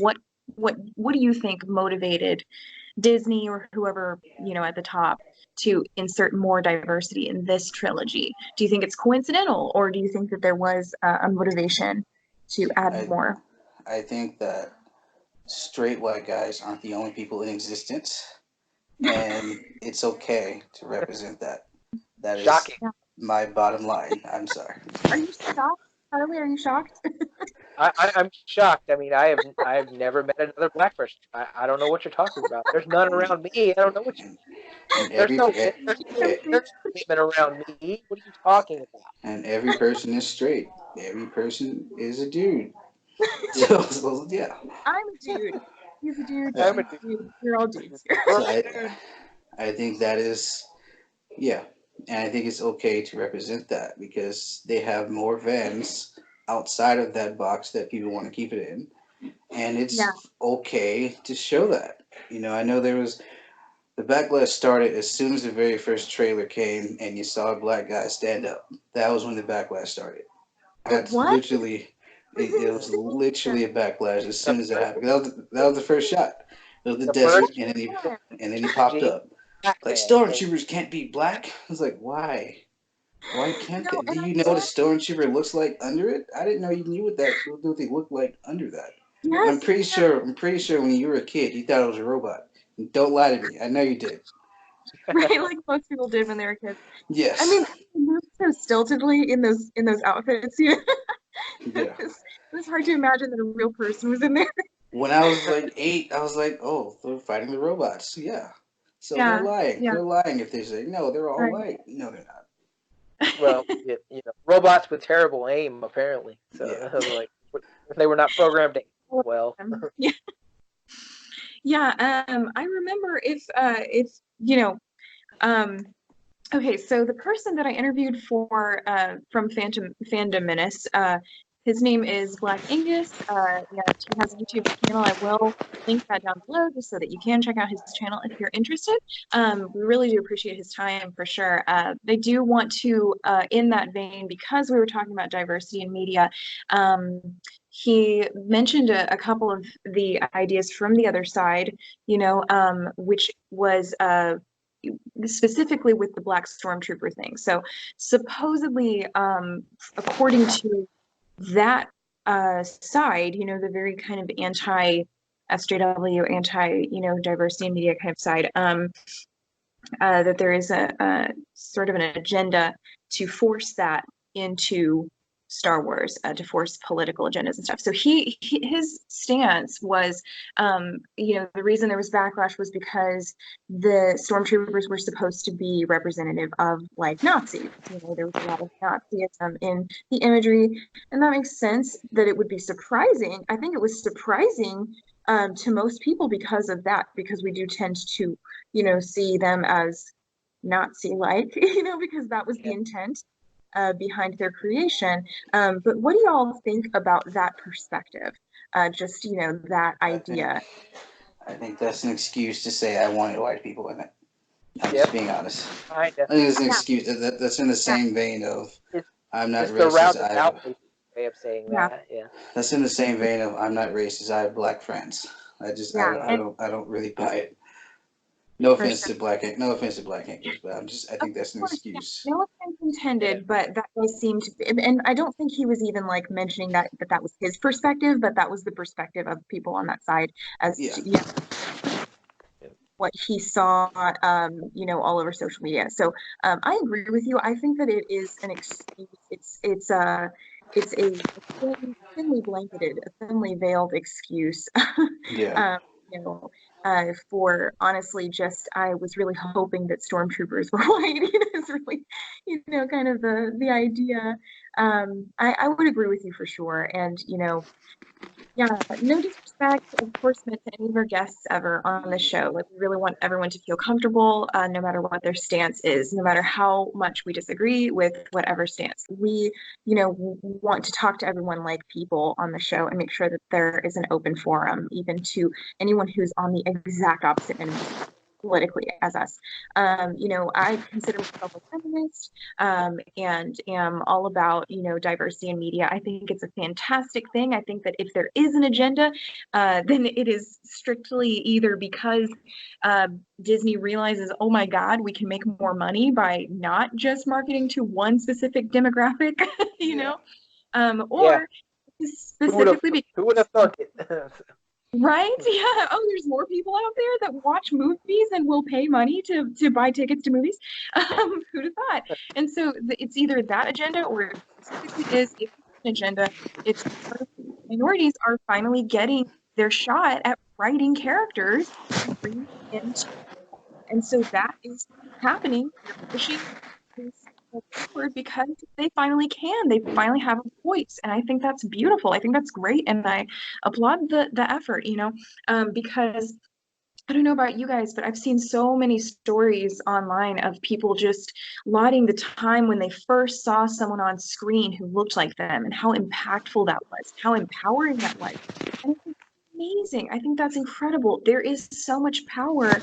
what do you think motivated Disney or whoever, at the top to insert more diversity in this trilogy? Do you think it's coincidental, or do you think that there was a motivation to add more? I think that straight white guys aren't the only people in existence, and it's okay to represent that. That is shocking. My bottom line. I'm sorry. Are you shocked, Charlie? Are you shocked? I'm shocked. I mean, I have never met another black person. I don't know what you're talking about. There's none around me. I don't know what you. There's no statement around me. What are you talking about? And every person is straight. Every person is a dude. So yeah. I'm a dude. He's a dude. Yeah. I'm a dude. We're all dudes. So I think that is, yeah. And I think it's okay to represent that because they have more fans outside of that box that people want to keep it in. And it's okay to show that. I know there was the backlash started as soon as the very first trailer came and you saw a black guy stand up. That was when the backlash started. That's literally, it was literally a backlash as soon as that happened. That was the first shot. It was the desert, and then he popped up. Like, stormtroopers can't be black? I was like, why? Why can't they? Do you know what a stormtrooper looks like under it? I didn't know you knew what they looked like under that. Yes, I'm pretty sure when you were a kid, you thought it was a robot. Don't lie to me. I know you did. Right, like most people did when they were kids. Yes. I mean, they moved so stiltedly in those outfits. Yeah. It was hard to imagine that a real person was in there. When I was like 8, I was like, oh, they're fighting the robots. Yeah. So they're lying. Yeah. They're lying if they say, no, they're all white. No, they're not. Well, robots with terrible aim, apparently. So, like, they were not programmed to aim well. Yeah. I remember if okay, so the person that I interviewed for from Fandom Menace, his name is Black Angus. He has a YouTube channel. I will link that down below just so that you can check out his channel if you're interested. We really do appreciate his time for sure. They do want to, in that vein, because we were talking about diversity in media, he mentioned a couple of the ideas from the other side, which was specifically with the black stormtrooper thing. So supposedly, according to that side, the very kind of anti-SJW, anti, diversity in media kind of side, that there is a sort of an agenda to force that into Star Wars, to force political agendas and stuff. So his stance was, the reason there was backlash was because the stormtroopers were supposed to be representative of like Nazis. There was a lot of Nazism in the imagery, and that makes sense that it would be surprising. I think it was surprising to most people because of that, because we do tend to, see them as Nazi-like, because that was the intent behind their creation. But what do y'all think about that perspective? Just, that idea. I think that's an excuse to say I wanted white people in it. I'm just being honest. I think it's an excuse. That's in the same vein of I'm not racist. The way of saying that. Yeah. That's in the same vein of I'm not racist. I have black friends. I don't really buy it. No offense to Black Angus, but I think that's an excuse. No offense intended, but that does seem to be, and I don't think he was even like mentioning that was his perspective, but that was the perspective of people on that side. what he saw, all over social media. So I agree with you. I think that it is an excuse. It's a thinly blanketed, a thinly veiled excuse. Yeah. You know, for honestly, just I was really hoping that stormtroopers were white. It's really, kind of the idea. I would agree with you for sure, and yeah, no disrespect, of course, meant to any of our guests ever on the show. Like, we really want everyone to feel comfortable, no matter what their stance is, no matter how much we disagree with whatever stance. We, want to talk to everyone like people on the show and make sure that there is an open forum, even to anyone who's on the exact opposite end politically as us. I consider myself a feminist, and am all about, diversity in media. I think it's a fantastic thing. I think that if there is an agenda, then it is strictly either because Disney realizes, oh my God, we can make more money by not just marketing to one specific demographic, or specifically who would have thought it? Right? Yeah. Oh, there's more people out there that watch movies and will pay money to buy tickets to movies. Who'd have thought? And so it's either that agenda, or it specifically is, if it's an agenda, it's minorities are finally getting their shot at writing characters and bringing them into. And so that is happening. They're pushing this forward because they finally can. They finally have a voice, and I think that's beautiful. I think that's great, and I applaud the effort. Because I don't know about you guys, but I've seen so many stories online of people just lauding the time when they first saw someone on screen who looked like them, and how impactful that was, how empowering that was. And I think it's amazing. I think that's incredible. There is so much power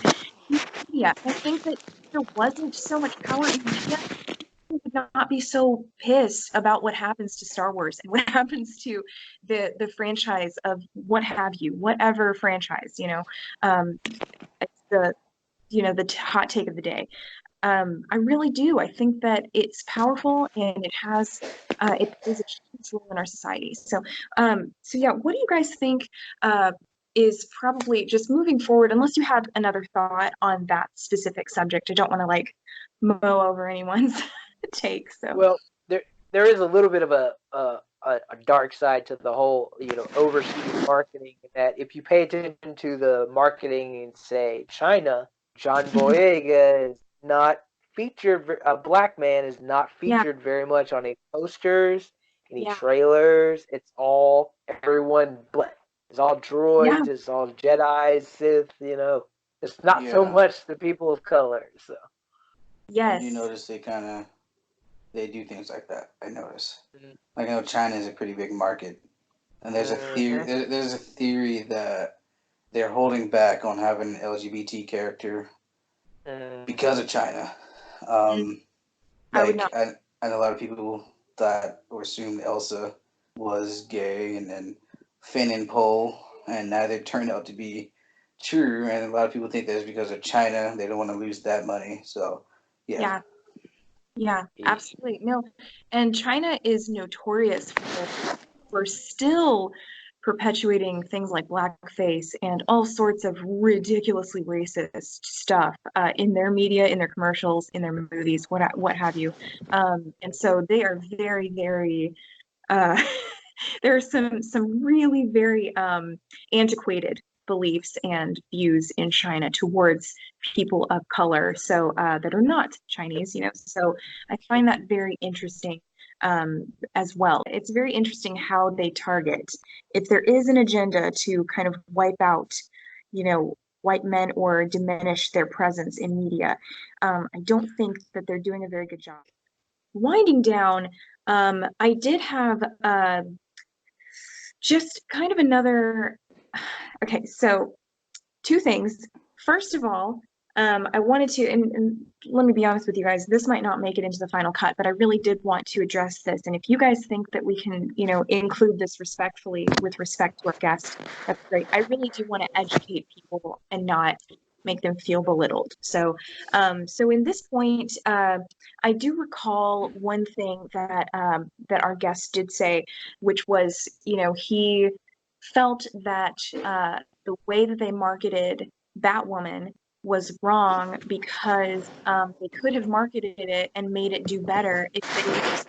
in media. I think that if there wasn't so much power in media, would not be so pissed about what happens to Star Wars and what happens to the franchise of what have you, whatever franchise, it's the hot take of the day. I really do. I think that it's powerful, and it has it plays a huge role in our society. So yeah, what do you guys think is probably, just moving forward, unless you have another thought on that specific subject? I don't want to like mow over anyone's take. So Well, there is a little bit of a dark side to the whole, overseas marketing. That if you pay attention to the marketing in, say, China, John Boyega is not featured. A black man is not featured very much on any posters, any trailers. It's all everyone black. It's all droids. Yeah. It's all Jedi, Sith. It's not so much the people of color. So Yes. You notice they do things like that. I notice. Like, I know China is a pretty big market, and there's a theory. There's a theory that they're holding back on having an LGBT character because of China. I would not. And a lot of people thought or assumed Elsa was gay, and then Finn and Poe, and now they turned out to be true. And a lot of people think that's because of China. They don't want to lose that money. So, Yeah, absolutely. No, and China is notorious for still perpetuating things like blackface and all sorts of ridiculously racist stuff in their media, in their commercials, in their movies, what have you. And so they are very, very. There are some really very antiquated beliefs and views in China towards people of color, so that are not Chinese, So I find that very interesting as well. It's very interesting how they target. If there is an agenda to kind of wipe out, white men or diminish their presence in media, I don't think that they're doing a very good job. Winding down, I did have just kind of another. Okay, so two things. First of all, I wanted to, and let me be honest with you guys, this might not make it into the final cut, but I really did want to address this. And if you guys think that we can, include this respectfully with respect to our guest, that's great. I really do want to educate people and not make them feel belittled. So in this point, I do recall one thing that our guest did say, which was, he felt that the way that they marketed Batwoman was wrong because they could have marketed it and made it do better if they just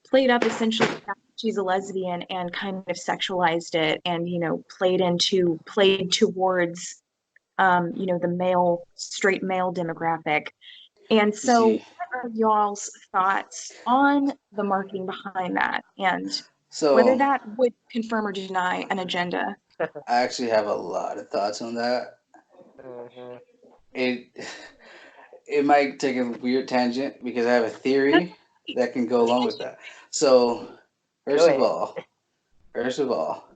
played up essentially that she's a lesbian and kind of sexualized it and, you know, played towards, you know, the straight male demographic. And so See, what are y'all's thoughts on the marketing behind that and whether so that would confirm or deny an agenda? I actually have a lot of thoughts on that. Mhm. It it might take a weird tangent because I have a That's theory that can go along with tangent. that. So, Go first of ahead. all, first of all,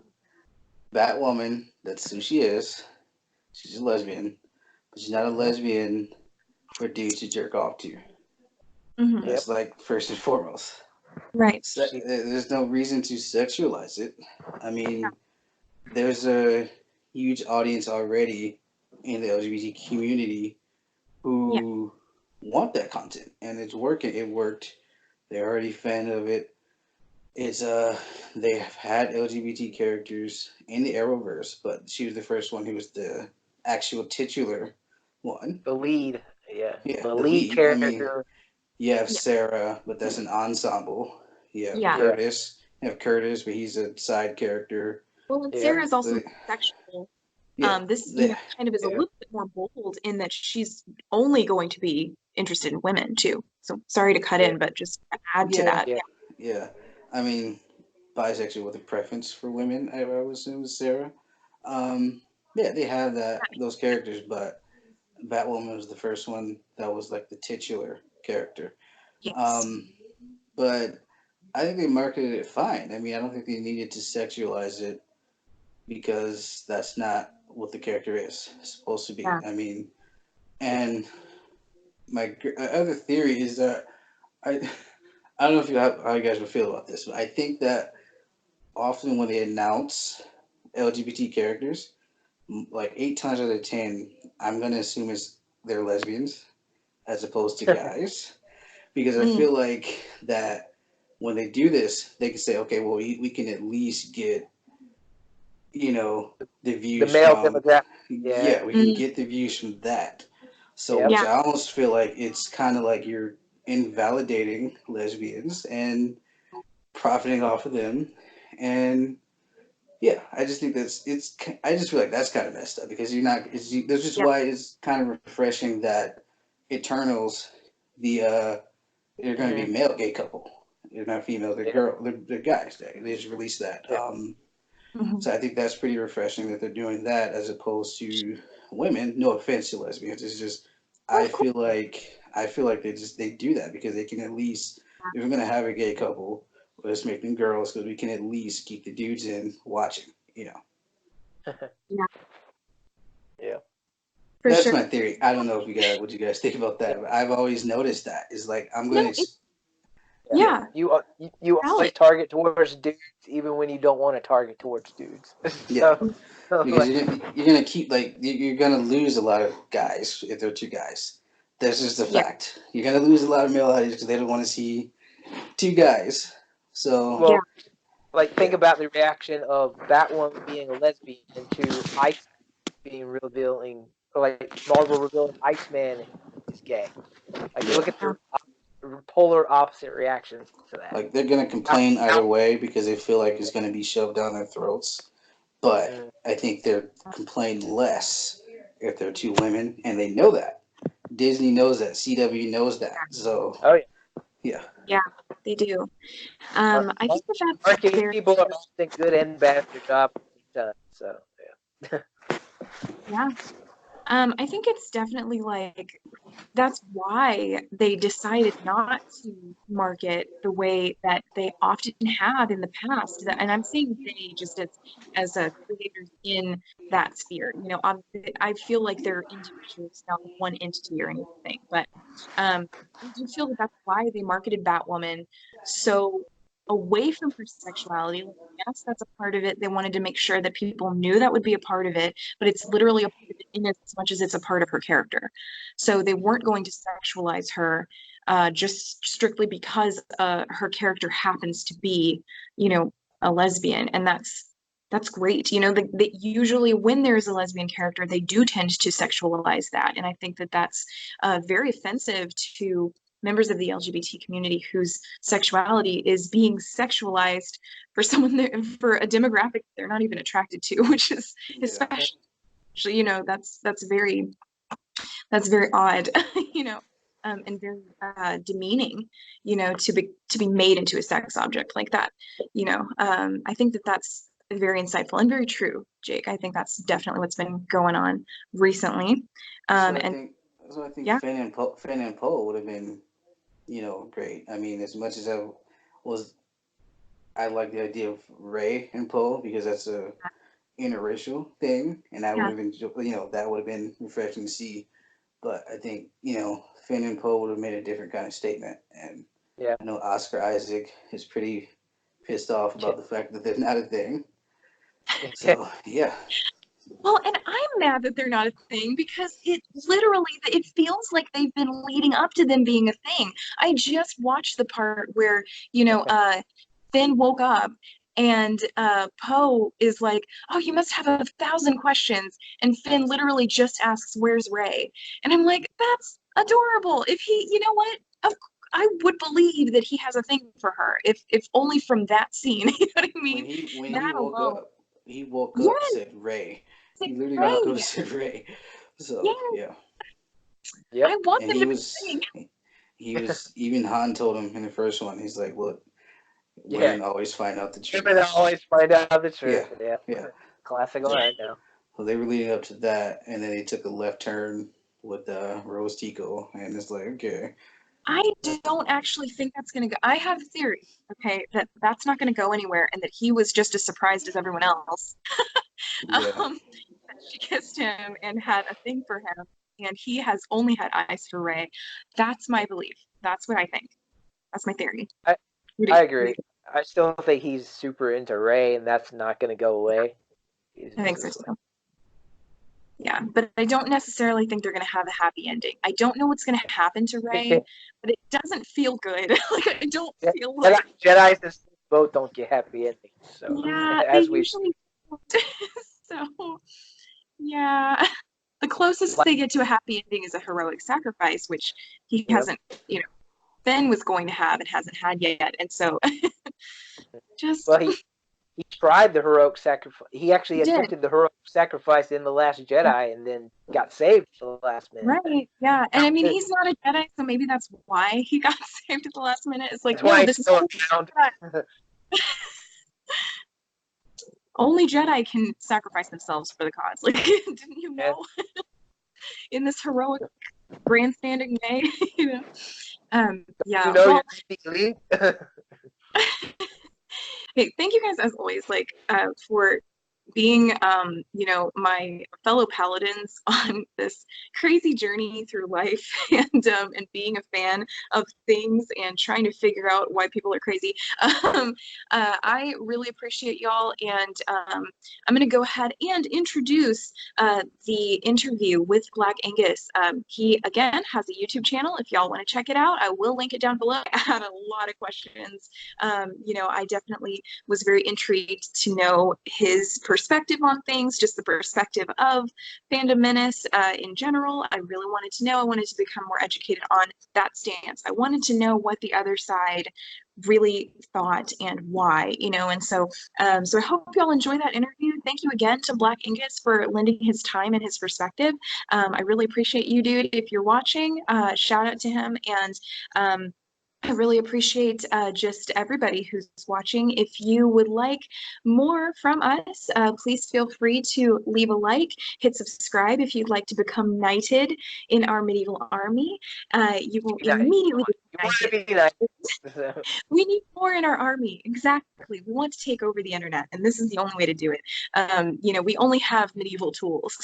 Batwoman, that's who she is. She's a lesbian, but she's not a Mhm. lesbian for dudes to jerk off to. Mhm. Yep. That's like first and foremost. Right. She. There's no reason to sexualize it. I mean, there's a huge audience already in the LGBT community Yeah. who want that content, and it's working. It worked. They're already fan of it. It's they have had LGBT characters in the Arrowverse, but she was the first one who was the actual titular one. The lead. Yeah. Yeah, The the lead lead. I mean, character. you have Yeah. Sarah, but that's an ensemble. You have Yeah. Yeah. Curtis. You have Curtis, but he's a side character. Well, and Yeah. Sarah's also The, bisexual. yeah, This, you know, the, kind of is a Yeah. little bit more bold in that she's only going to be interested in women too. So sorry to cut Yeah. in, but just add to yeah, that. Yeah. yeah. I mean, bisexual with a preference for women. I would assume is Sarah. Um, yeah, they have those characters, but Batwoman was the first one that was like the titular character. Yes. Um, but I think they marketed it fine. I mean, I don't think they needed to sexualize it because that's not what the character is supposed to be. Yeah. I mean, and my other theory is that I I don't know if how you guys would feel about this, but I think that often when they announce LGBT characters, like 8 times out of 10, I'm gonna assume they're lesbians as opposed to guys, because I Mm, feel like that when they do this, they can say, okay, well, we can at least get the The views male from, demographic. Yeah. yeah, we can mm, get the views from that. So, Yep. which yeah. I almost feel like it's kind of like you're invalidating lesbians and profiting off of them. And yeah, I just think I just feel like that's kind of messed up because you're not, this is Yeah. why it's kind of refreshing that Eternals, they're going to be Mhm. male gay couple. They're not female, Yep. they're guys. They just released that. Yep. Mhm. So I think that's pretty refreshing that they're doing that as opposed to women. No offense to lesbians, it's just Oh, of course. I feel like they do that because they can at least, if we're gonna have a gay couple, let's make them girls because we can at least keep the dudes in watching. Yeah, Yeah. for That's sure. my theory. I don't know if you guys what you guys think about that, but I've always noticed that is like I'm No, gonna it's Yeah. yeah yeah, You always valid. target towards dudes, even when you don't want to target towards dudes. yeah So, because like, you're gonna keep like you're gonna lose a lot of guys if they're two guys. That's just a Yeah. fact. You're gonna lose a lot of male audience because they don't want to see two guys. So Yeah. well, like think yeah, about the reaction of Batwoman being a lesbian to Ice being revealing, like Marvel revealing Iceman is gay. Like, yeah. look at the polar opposite reactions to that. Like they're gonna How, complain how, either way because they feel like it's gonna be shoved down their throats. But mm, I think they're complain less if they're two women, and they know that. Disney knows that. CW knows that. So oh yeah, yeah, Yeah, they do. I think that that's marketing very people are often good and bad at their job at the same time. So yeah. yeah. I think it's definitely like that's why they decided not to market the way that they often have in the past. And I'm saying they just as a creators in that sphere. You know, I feel like they're individuals, not one entity or anything. But I do feel that that's why they marketed Batwoman so away from her sexuality. Like, yes, that's a part of it. They wanted to make sure that people knew that would be a part of it, but it's literally a part of it in as much as it's a part of her character. So they weren't going to sexualize her just strictly because her character happens to be, you know, a lesbian. And that's great. You know, that usually when there's a lesbian character, they do tend to sexualize that. And I think that that's very offensive to members of the LGBT community whose sexuality is being sexualized for for a demographic they're not even attracted to, which is especially, you know, that's very odd, you know, and very demeaning, you know, to be made into a sex object like that, you know. I think that that's very insightful and very true, Jake. I think that's definitely what's been going on recently. So I think Yeah, Finn and Poe would have been, you know, great. I mean, as much as I like the idea of Rey and Poe because that's a interracial thing, and I would yeah. have been, you know, that would have been refreshing to see. But I think, you know, Finn and Poe would have made a different kind of statement. And Yeah. I know Oscar Isaac is pretty pissed off about the fact that they're not a thing. So yeah. Well, and I'm mad that they're not a thing because it feels like they've been leading up to them being a thing. I just watched the part where, you know, Finn woke up and Poe is like, "Oh, you must have 1,000 questions," and Finn literally just asks, "Where's Rey?" And I'm like, "That's adorable." If he, you know what? I would believe that he has a thing for her, if only from that scene. You know what I mean? When That alone. he woke up, Yes, said Ray. it's He literally woke up and Rey. said Ray. So Yes, yeah. Yep. I want And them to be he was even Han told him in the first one, he's like, look, Yeah. women always find out the truth. Women always find out the Yeah. truth. Yeah. Yeah. Classic line now. So they were leading up to that, and then they took a left turn with Rose Tico, and it's like, okay. I don't actually think that's going to go. I have a theory, okay, that that's not going to go anywhere and that he was just as surprised as everyone else. Yeah. That she kissed him and had a thing for him, and he has only had eyes for Rey. That's my belief. That's what I think. That's my theory. I agree. I still think he's super into Rey, and that's not going to go away. I think so too. Yeah, but I don't necessarily think they're going to have a happy ending. I don't know what's going to happen to Rey, but it doesn't feel good. Like I don't feel like Jedi's and both don't get happy endings. So yeah, they as we usually don't. So yeah, the closest they get to a happy ending is a heroic sacrifice, which he hasn't. You know, Ben was going to have and hasn't had yet, and so just well, he tried the heroic sacrifice. He actually did. attempted the heroic sacrifice in The Last Jedi and then got saved at the last minute. Right, yeah. And I mean, he's not a Jedi, so maybe that's why he got saved at the last minute. It's like, That's why no, he's this is still around. only Jedi can sacrifice themselves for the cause. Like, didn't you know? In this heroic, grandstanding way, you know? Yeah. You know Well, you're lead. hey, thank you guys as always, like, for being, you know, my fellow paladins on this crazy journey through life and being a fan of things and trying to figure out why people are crazy. I really appreciate y'all, and I'm going to go ahead and introduce the interview with Black Angus. He, again, has a YouTube channel. If y'all want to check it out, I will link it down below. I had a lot of questions. You know, I definitely was very intrigued to know his perspective on things, just the perspective of Fandom Menace in general. I really wanted to know. I wanted to become more educated on that stance. I wanted to know what the other side really thought and why, you know. And so so I hope y'all enjoy that interview. Thank you again to Black Angus for lending his time and his perspective. I really appreciate you, dude. If you're watching, shout out to him. And I really appreciate just everybody who's watching. If you would like more from us, please feel free to leave a like, hit subscribe if you'd like to become knighted in our medieval army. You will immediately be knighted. We need more in our army. Exactly. We want to take over the internet, and this is the only way to do it. You know, we only have medieval tools.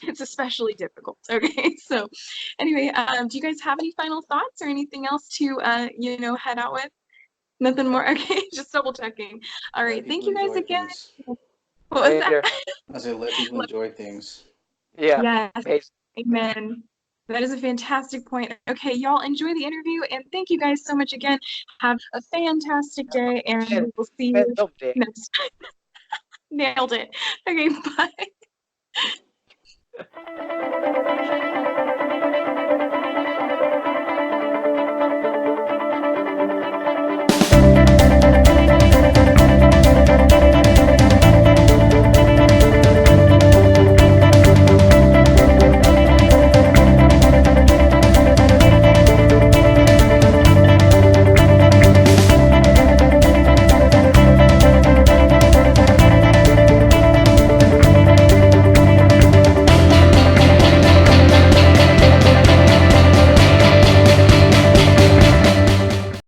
It's especially difficult. Okay, so anyway, do you guys have any final thoughts or anything else to you know, head out with? Nothing more. Okay, just double checking. All right, thank you guys again. What was that? I said let people enjoy things. Yeah. Yes. Amen. That is a fantastic point. Okay, y'all enjoy the interview, and thank you guys so much again. Have a fantastic day, and we will see you next time. Nailed it. Okay, bye.